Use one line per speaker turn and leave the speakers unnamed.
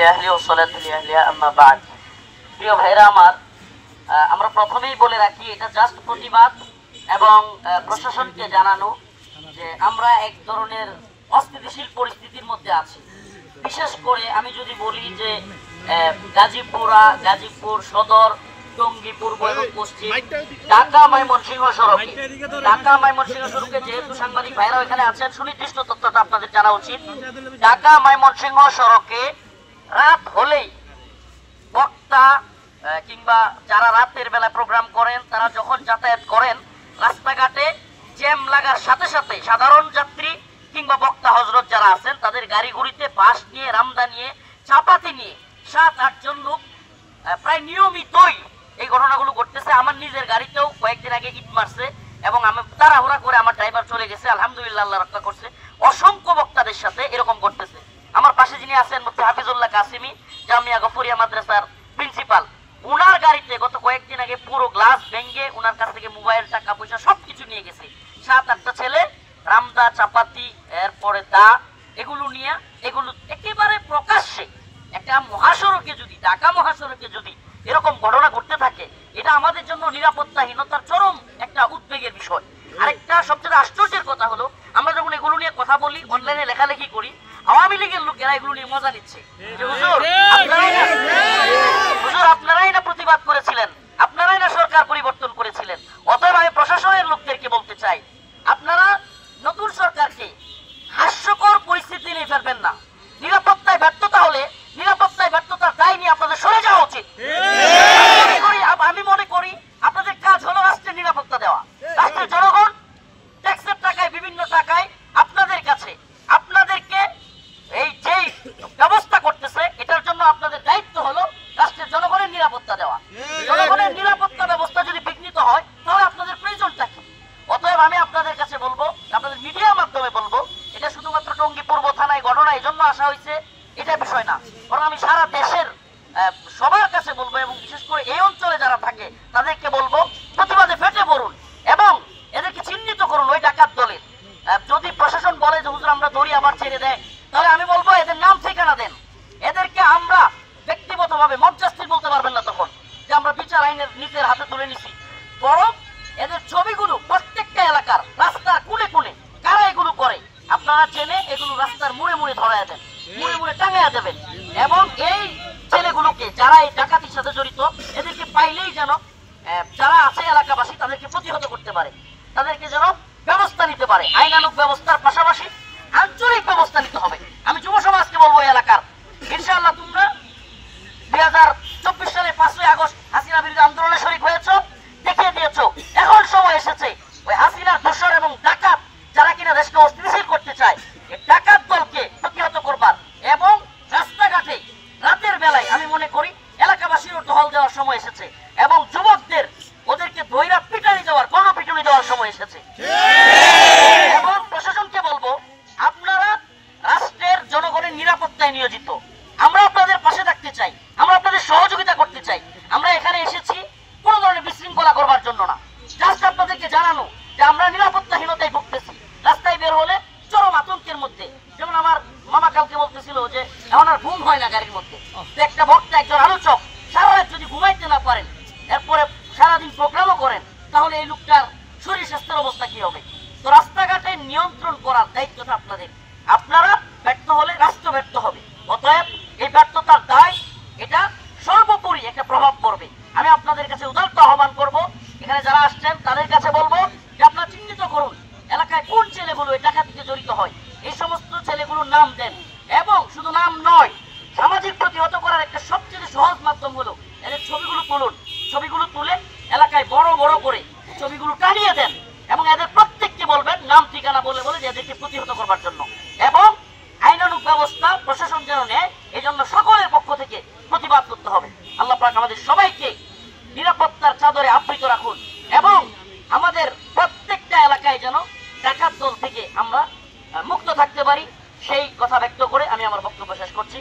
লিআহলি ওয়া সালাতু লিআহলিহা আম্মা বা'দ। প্রিয় ভাইরা আমার, আমরা প্রথমেই বলে রাখি এটা জাস্ট প্রতিবাদ এবং প্রশাসনকে জানানো যে আমরা এক ধরনের অস্থিতিশীল পরিস্থিতির মধ্যে আছি। বিশেষ করে আমি যদি বলি যে গাজীপুর সদর, টঙ্গী পূর্ব এবং পশ্চিম, ঢাকা ময়মনসিংহ সড়কে যেহেতু সাংবাদিক ভাইরা এখানে আছেন, সুনির্দিষ্ট তথ্যটা আপনাদের জানা উচিত। ঢাকা ময়মনসিংহ সড়কে রাত হলেই বক্তা কিংবা যারা রাতের বেলা প্রোগ্রাম করেন তারা যখন যাতায়াত করেন, রাস্তাঘাটে জ্যাম লাগার সাথে সাথে সাধারণ যাত্রী কিংবা বক্তা হজরত যারা আছেন তাদের গাড়ি গুড়িতে বাঁশ নিয়ে, রামদা নিয়ে, চাপাতি নিয়ে 7-8 জন লোক প্রায় নিয়মিতই এই ঘটনাগুলো ঘটতেছে। আমার নিজের গাড়িতেও কয়েকদিন আগে ইট মারছে এবং আমি তাড়াহুড়া করে আমার ড্রাইভার চলে গেছে, আলহামদুলিল্লাহ আল্লাহ রক্ষা করছে। অসংখ্য বক্তাদের সাথে এরকম ঘটতেছে। আমার পাশে যিনি আছেন মুফতি হাফিজুল্লাহ কাসিমি, জামিয়া গফরিয়া মাদ্রাসার প্রিন্সিপাল, উনার গাড়িতে গত কয়েকদিন আগে পুরো গ্লাস ভেঙে উনার কাছ থেকে মোবাইল, টাকা পয়সা সবকিছু নিয়ে গেছে। 7-8টা ছেলে রামদা, চাপাতি, এরপরে দা এগুলো নিয়ে, এগুলো একেবারে প্রকাশ্যে একটা মহাসড়কে যদি, ঢাকা মহাসড়কে যদি এরকম ঘটনা ঘটতে থাকে, এটা আমাদের জন্য নিরাপত্তাহীনতার চরম একটা উদ্বেগের বিষয়। আরেকটা সবচেয়ে আশ্চর্যের কথা হলো, আমরা যখন এগুলো নিয়ে কথা বলি, অনলাইনে লেখালেখি করি, আওয়ামী লীগের লোকেরা এগুলো নিয়ে মজা নিচ্ছে যে হুজুর আপনারাই না প্রতিবাদ করেছিলেন, আপনারাই না সরকার পরিবর্তন করেছিলেন। অতএব আমি প্রশাসনের লোকদেরকে বলতে চাই, আপনারা নতুন সরকারকে হাস্যকর পরিস্থিতি নিয়ে ফেলবেন না। নিরাপত্তায় ব্যর্থতা হলে নিরাপত্তায় ব্যর্থতার দায় নিয়ে আপনাদের সরে যাওয়া উচিত। আমি মনে করি আপনাদের কাজ হলো রাষ্ট্রের নিরাপত্তা দেওয়া। রাষ্ট্রের জনগণ ট্যাক্সের টাকায়, বিভিন্ন টাকায় আপনাদের কাছে, আপনাদেরকে এই যেই ব্যবস্থা করতেছে, এটার জন্য আপনাদের দায়িত্ব হলো রাষ্ট্রের জনগণের নিরাপত্তা দেওয়া। জনগণের নিরাপত্তা ব্যবস্থা যদি বিঘ্নিত হয় তাহলে আপনাদের প্রয়োজনটা কি? অতএব আমি আপনাদের কাছে বলবো, আপনাদের মিডিয়ার মাধ্যমে বলবো, এটা শুধুমাত্র টঙ্গী পূর্ব থানায় ঘটনা এই জন্য আসা হয়েছে এটা বিষয় না, বরং আমি সারা দেশের সবার কাছে বলবো এবং বিশেষ করে এই অঞ্চলে যারা থাকে তাদেরকে বলবো, প্রতিবাদে ফেটে পড়ুন এবং এদেরকে চিহ্নিত করুন ওই ডাকাত দলের। যদি প্রশাসন বলে যে হুজুর আমরা ধরি আবার ছেড়ে দেয়, তাহলে আমি বলবো এদের নাম ঠিকানা দেন। এদেরকে আমরা ব্যক্তিগতভাবে মজ্জাস্তির বলতে পারবেন না তখন যে আমরা বিচার আইনের নিজের হাতে তুলে নিছি, বরং এদের ছবিগুলো প্রত্যেকটা এলাকার রাস্তার কোণে কোণে কারা এগুলো করে আপনারা জেনে এগুলো রাস্তার মুড়ে মুড়ে ধরায় দেন, মুড়ে মুড়ে টাঙাইয়া দেবেন এবং এই ছেলেগুলোকে যারা এই ডাকাতির সাথে জড়িত এদেরকে পাইলেই যেন যারা আছে এলাকাবাসী তাদেরকে প্রতিহত করতে পারে, তাদেরকে যেন ব্যবস্থা নিতে পারে। আইনানুগ ব্যবস্থার পাশাপাশি আঞ্চলিক ব্যবস্থা নিতে হবে। আমি যুব সমাজকে বলবো এলাকার, ইনশাআল্লাহ তোমরা 2024 সালে 5ই আগস্ট হাসিনা বিরোধী আন্দোলনে শরীক হয়েছ, দেখিয়ে দিয়েছ। এখন সময় এসেছে ওই হাসিনার দোসর এবং ডাকাত যারা কিনা দেশকে অস্থিতিশীল করতে চায়, এই ডাকাত দলকে প্রতিহত করবার এবং রাস্তাঘাটে রাতের বেলায় আমি মনে করি এলাকাবাসীরও টহল দেওয়ার সময় এসেছে এবং যুবকদের ওদেরকে ধৈরা পিটানি দেওয়ার, গণপিটুনি দেওয়ার সময় এসেছে। এবং প্রশাসনকে বলবো, আপনারা রাষ্ট্রের জনগণের নিরাপত্তায় নিয়োজিত, আমরা আপনাদের পাশে থাকতে চাই, আমরা আপনাদের সহযোগিতা করতে চাই। আমরা এখানে এসেছি কোনো ধরনের বিশৃঙ্খলা করবার জন্য না, জাস্ট আপনাদেরকে জানানো যে আমরা নিরাপত্তাহীনতায় ভুগতেছি। রাস্তায় বের হলে চরম আতঙ্কের মধ্যে, যেমন আমার মামা কালকে বলতেছিল যে এখন আর ঘুম হয় না গাড়ির মধ্যে। একটা বক্তা, একজন আলোচক সারা রাত যদি ঘুমাইতে না পারেন, এরপরে সারাদিন প্রোগ্রামও করেন, তাহলে এই লোকটার শরীর স্বাস্থ্যের অবস্থা কি হবে? তো রাস্তাঘাটে নিয়ন্ত্রণ করার দায়িত্বটা আপনাদের। আপনারা ব্যর্থ হলে রাষ্ট্র ব্যর্থ হবে। অতএব এই ব্যর্থতার দায়, এটা সর্বোপরি একটা প্রভাব পড়বে। আমি আপনাদের কাছে উদাত্ত আহ্বান করবো, এখানে যারা আসছেন তাদের কাছে বলবো যে আপনারা চিহ্নিত করুন এলাকায় কোন ছেলেগুলো এই ডাকাতিতে জড়িত হয়, এই সমস্ত ছেলেগুলোর নাম দেন এবং শুধু নাম নয়, সামাজিক প্রতিহত করার একটা সবচেয়ে সহজ মাধ্যম হলো এদের ছবিগুলো তুলুন। ছবিগুলো তুলে এলাকায় বড় বড় করে ছবিগুলো টানিয়ে দেন এবং এদের প্রত্যেককে বলবেন নাম ঠিকানা বলে বলে যে এদেরকে প্রতিহত করবার জন্য, এবং আইনানুগ ব্যবস্থা প্রশাসন যেন নেয়, এই জন্য সকলের পক্ষ থেকে প্রতিবাদ করতে হবে। আল্লাহ পাক আমাদের সবাইকে নিরাপত্তার চাদরে আবৃত রাখুন এবং আমাদের প্রত্যেকটা এলাকায় যেন ডাকাত দল থেকে আমরা মুক্ত থাকতে পারি, সেই কথা ব্যক্ত করে আমি আমার বক্তব্য শেষ করছি।